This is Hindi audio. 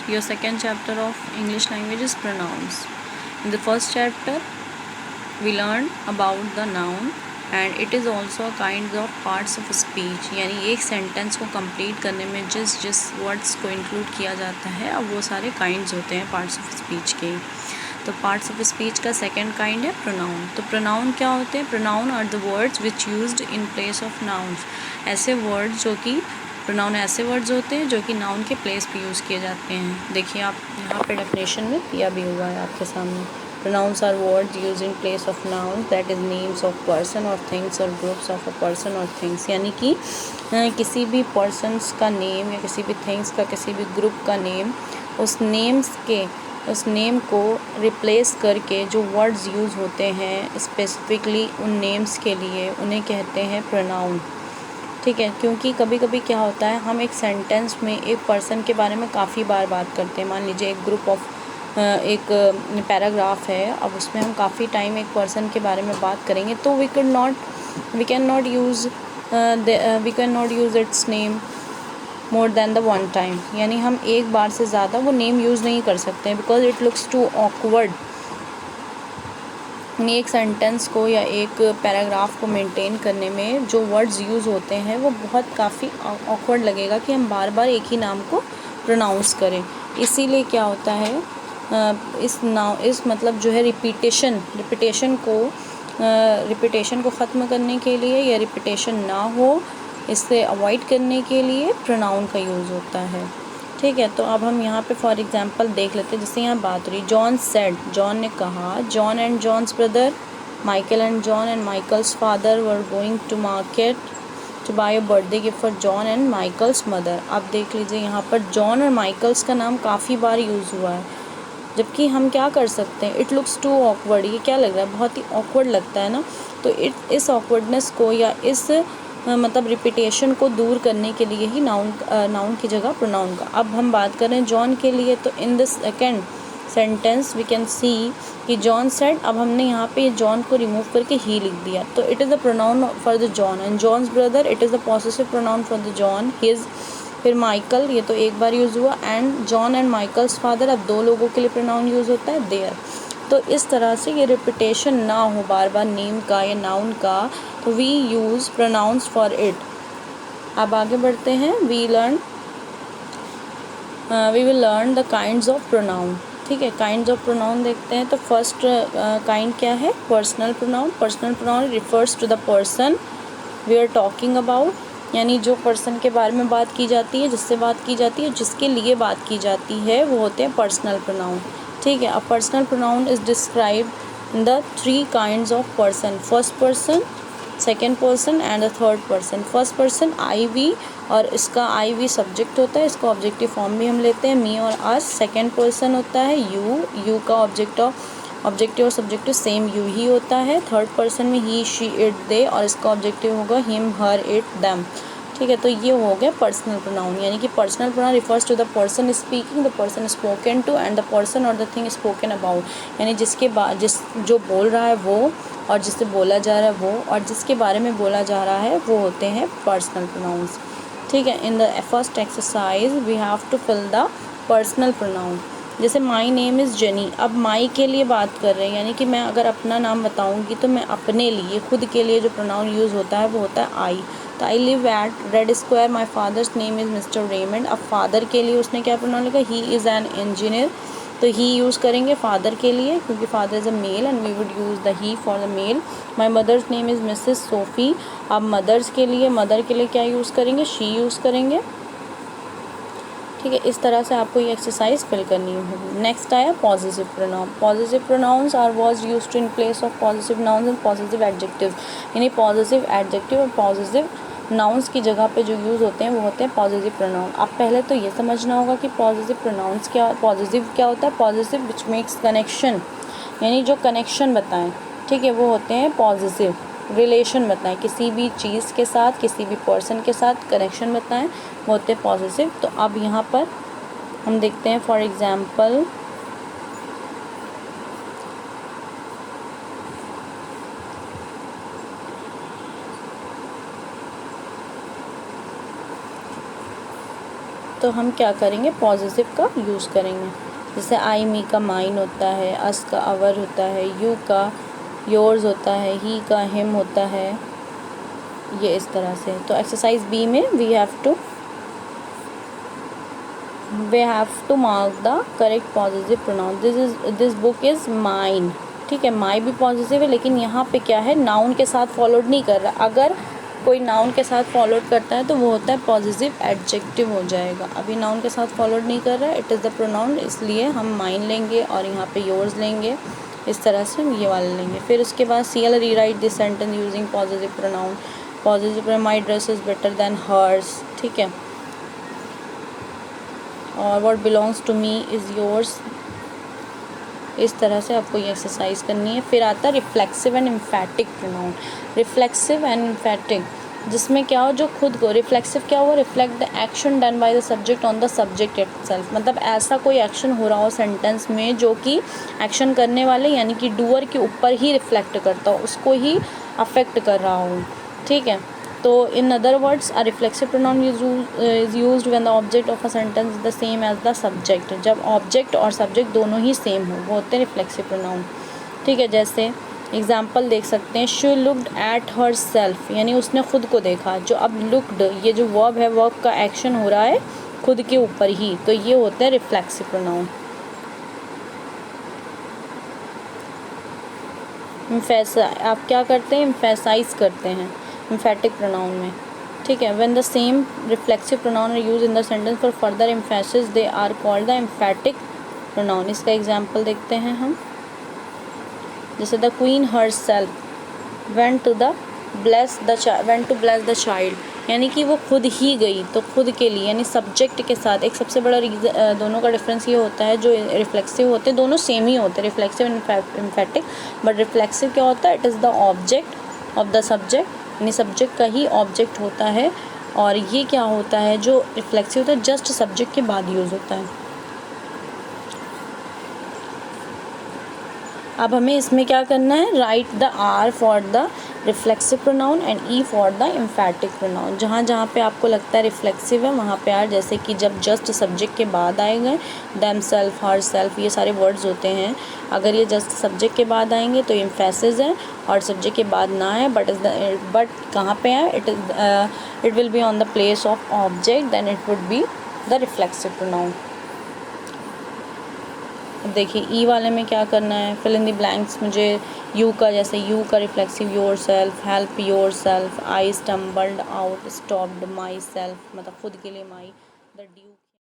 your second chapter of English language is pronouns. In the first chapter, we learned about the noun and it is also a kind of parts of speech. यानी एक सेंटेंस को कंप्लीट करने में जिस वर्ड्स को इंक्लूड किया जाता है, अब वो सारे काइंड्स होते हैं पार्ट्स ऑफ स्पीच के. तो पार्ट्स ऑफ स्पीच का सेकंड काइंड है प्रोनाउन. तो प्रोनाउन क्या होते हैं? Pronoun are the words which used in place of nouns. ऐसे वर्ड्स जो कि प्रोनाउन ऐसे वर्ड्स होते हैं जो कि नाउन के प्लेस पे यूज़ किए जाते हैं. देखिए आप यहाँ पे डेफिनेशन में दिया भी हुआ है आपके सामने. Pronouns are words use in place of noun that is names of person और थिंग्स और ग्रुप्स ऑफ अ पर्सन और थिंग्स. यानी कि किसी भी पर्सनस का नेम या किसी भी थिंग्स का किसी भी ग्रुप का नेम, उस नेम को रिप्लेस करके जो वर्ड्स यूज़ होते हैं स्पेसिफिकली उन नेम्स के लिए, उन्हें कहते हैं प्रोनाउन. ठीक है, क्योंकि कभी कभी क्या होता है, हम एक सेंटेंस में एक पर्सन के बारे में काफ़ी बार बात करते हैं. मान लीजिए एक पैराग्राफ है, अब उसमें हम काफ़ी टाइम एक पर्सन के बारे में बात करेंगे तो we can not use its name more than the one time. यानी हम एक बार से ज़्यादा वो नेम यूज़ नहीं कर सकते हैं because it looks too awkward. एक सेंटेंस को या एक पैराग्राफ को मेंटेन करने में जो वर्ड्स यूज़ होते हैं वो काफ़ी ऑकवर्ड लगेगा कि हम बार बार एक ही नाम को प्रोनाउंस करें. इसीलिए क्या होता है, इस मतलब जो है रिपीटेशन को ख़त्म करने के लिए या रिपीटेशन ना हो इससे अवॉइड करने के लिए प्रोनाउन का यूज़ होता है. ठीक है, तो अब हम यहाँ पे फॉर एग्जांपल देख लेते हैं. जैसे यहाँ बात हो रही, जॉन सेड, जॉन ने कहा, John and John's brother Michael and John and Michael's father were going to market to buy a birthday gift for John and Michael's mother. अब देख लीजिए यहाँ पर जॉन और माइकल्स का नाम काफ़ी बार यूज़ हुआ है, जबकि हम क्या कर सकते हैं, इट लुक्स टू ऑकवर्ड. ये क्या लग रहा है, बहुत ही ऑकवर्ड लगता है ना. तो इस ऑकवर्डनेस को या इस मतलब रिपीटेशन को दूर करने के लिए ही नाउन की जगह प्रोनाउन का. अब हम बात करें जॉन के लिए, तो in the second sentence we can see कि जॉन सेड. अब हमने यहाँ पे जॉन को रिमूव करके ही लिख दिया, तो it is the pronoun for the John. And John's brother, it is the possessive pronoun for the John, his. फिर माइकल, ये तो एक बार यूज़ हुआ. And John and Michael's father, अब दो लोगों के लिए प्रोनाउन यूज़ होता है, देयर. तो इस तरह से ये रिपीटेशन ना हो बार बार नेम का या नाउन का, तो we use pronouns for it. अब आगे बढ़ते हैं. We will learn the kinds of pronoun. ठीक है, काइंड्स ऑफ प्रोनाउन देखते हैं. तो फर्स्ट काइंड क्या है, personal pronoun. Personal pronoun refers to the person we are talking about. यानी जो पर्सन के बारे में बात की जाती है, जिससे बात की जाती है, जिसके लिए बात की जाती है, वो होते हैं पर्सनल प्रोनाउन. ठीक है, a personal pronoun is described in the 3 kinds of person. First person, second person and the third person. First person I we, और इसका आई वी सब्जेक्ट होता है, इसका ऑब्जेक्टिव फॉर्म भी हम लेते हैं, मी और अस. सेकेंड पर्सन होता है यू का ऑब्जेक्टिव और सब्जेक्टिव सेम यू ही होता है. थर्ड पर्सन में ही, शी, इट, दे, और इसका ऑब्जेक्टिव होगा हिम, हर, इट, देम. ठीक है, तो ये हो गया पर्सनल प्रोनाउन. यानी कि personal pronoun refers to the person speaking, the person spoken to, and the person और द थिंग स्पोकन अबाउट. यानी जो बोल रहा है वो, और जिससे बोला जा रहा है वो, और जिसके बारे में बोला जा रहा है वो होते हैं पर्सनल प्रोनाउंस. ठीक है, in the first exercise we have to fill the personal pronoun. जैसे माई नेम इज़ जेनी. अब माई के लिए बात कर रहे हैं, यानी कि मैं अगर अपना नाम बताऊंगी तो मैं अपने लिए, खुद के लिए जो प्रोनाउन यूज़ होता है वो होता है आई. तो I live at red square, my father's name is mister Raymond. अब फादर के लिए उसने क्या प्रोनाउन लिखा, ही इज़ एन इंजीनियर. तो ही यूज़ करेंगे फादर के लिए क्योंकि father is a male and we would use the he for the male. My mother's name is Mrs Sophie. अब मदर के लिए क्या यूज़ करेंगे, शी यूज़ करेंगे. ठीक है, इस तरह से आपको ये एक्सरसाइज फिल करनी होगी. नेक्स्ट आया positive pronoun. Positive pronouns are words used to in place of positive nouns and positive adjective. यानी पॉजिटिव एडजेक्टिव और पॉजिटिव नाउन्स की जगह पे जो यूज़ होते हैं वो होते हैं पॉजिटिव प्रोनाउन. अब पहले तो ये समझना होगा कि पॉजिटिव क्या होता है. पॉजिटिव विच मेक्स कनेक्शन, यानी जो कनेक्शन बताएं. ठीक है, वो होते हैं पॉजिटिव. रिलेशन बताएं, किसी भी चीज़ के साथ, किसी भी पर्सन के साथ कनेक्शन बताएं, वो होते हैं पॉजिटिव. तो अब यहाँ पर हम देखते हैं फॉर एग्जांपल तो हम क्या करेंगे, पॉजिटिव का यूज़ करेंगे। जैसे आई मी का माइन होता है, अस का आवर होता है, यू का योर्स होता है, ही का हिम होता है, ये इस तरह से। तो एक्सरसाइज बी में we have to mark the correct positive pronoun. This book is mine. ठीक है, माई भी पॉजिटिव है, लेकिन यहाँ पे क्या है, नाउन के साथ फॉलोड नहीं कर रहा। अगर कोई नाउन के साथ फॉलोड करता है तो वो होता है पॉजिटिव एडजेक्टिव हो जाएगा। अभी नाउन के साथ फॉलोड नहीं कर रहा है, इट इज़ द प्रोनाउन, इसलिए हम माइन लेंगे और यहाँ पे योर्स लेंगे, इस तरह से हम ये वाला लेंगे। फिर उसके बाद CL rewrite this sentence using positive pronoun. Positive pronoun, my dress is better than hers. ठीक है, और what belongs to me is yours. इस तरह से आपको ये एक्सरसाइज करनी है। फिर आता है reflexive and एम्फैटिक pronoun. Reflexive and एम्फैटिक, जिसमें क्या हो, जो खुद को, रिफ्लेक्सिव क्या हुआ, reflect the action done by the subject on the subject itself. मतलब ऐसा कोई एक्शन हो रहा हो सेंटेंस में जो कि एक्शन करने वाले यानी कि डूअर के ऊपर ही रिफ्लेक्ट करता हो, उसको ही अफेक्ट कर रहा हो। ठीक है, तो in other words a reflexive pronoun is used when the object of a sentence is the same as the subject. जब ऑब्जेक्ट और सब्जेक्ट दोनों ही सेम हो वो होते हैं रिफ्लेक्सिव प्रोनाउन। ठीक है, जैसे एग्जाम्पल देख सकते हैं, she looked at her self, यानी उसने खुद को देखा। जो अब लुक्ड, ये जो वर्ब है, वर्ब का एक्शन हो रहा है खुद के ऊपर ही, तो ये होते हैं रिफ्लेक्सिव प्रोनाउन। आप क्या करते हैं, एम्फेसाइज करते हैं एम्फेटिक प्रोनाउन में। ठीक है, when the same reflexive pronoun are use in the sentence for further emphasis they are called the emphatic pronoun. इसका एग्जाम्पल देखते हैं हम, जैसे the queen herself went to bless the child, यानी कि वो खुद ही गई, तो खुद के लिए, यानी सब्जेक्ट के साथ। एक सबसे बड़ा दोनों का डिफरेंस ये होता है, जो रिफ्लेक्सिव होते हैं दोनों सेम ही होते हैं, reflexive and emphatic. But reflexive क्या होता है, it is the object of the subject, यानी सब्जेक्ट का ही ऑब्जेक्ट होता है। और ये क्या होता है, जो रिफ्लेक्सिव होता है जस्ट सब्जेक्ट के बाद यूज़ होता है। अब हमें इसमें क्या करना है, write the R for the reflexive pronoun and E for the emphatic pronoun. जहाँ जहाँ पे आपको लगता है रिफ्लेक्सिव है वहाँ पे आर, जैसे कि जब जस्ट सब्जेक्ट के बाद आएंगे, देम सेल्फ, हर सेल्फ, ये सारे वर्ड्स होते हैं। अगर ये जस्ट सब्जेक्ट के बाद आएंगे तो एम्फेसिस है, और सब्जेक्ट के बाद ना है बट कहाँ पे है, it will be on the place of object, then it would be the reflexive pronoun. अब देखिए ई वाले में क्या करना है, फिल इन द ब्लैंक्स। मुझे यू का, जैसे यू का reflexive yourself, help yourself, I stumbled out, stopped myself, मतलब खुद के लिए माई, द ड्यू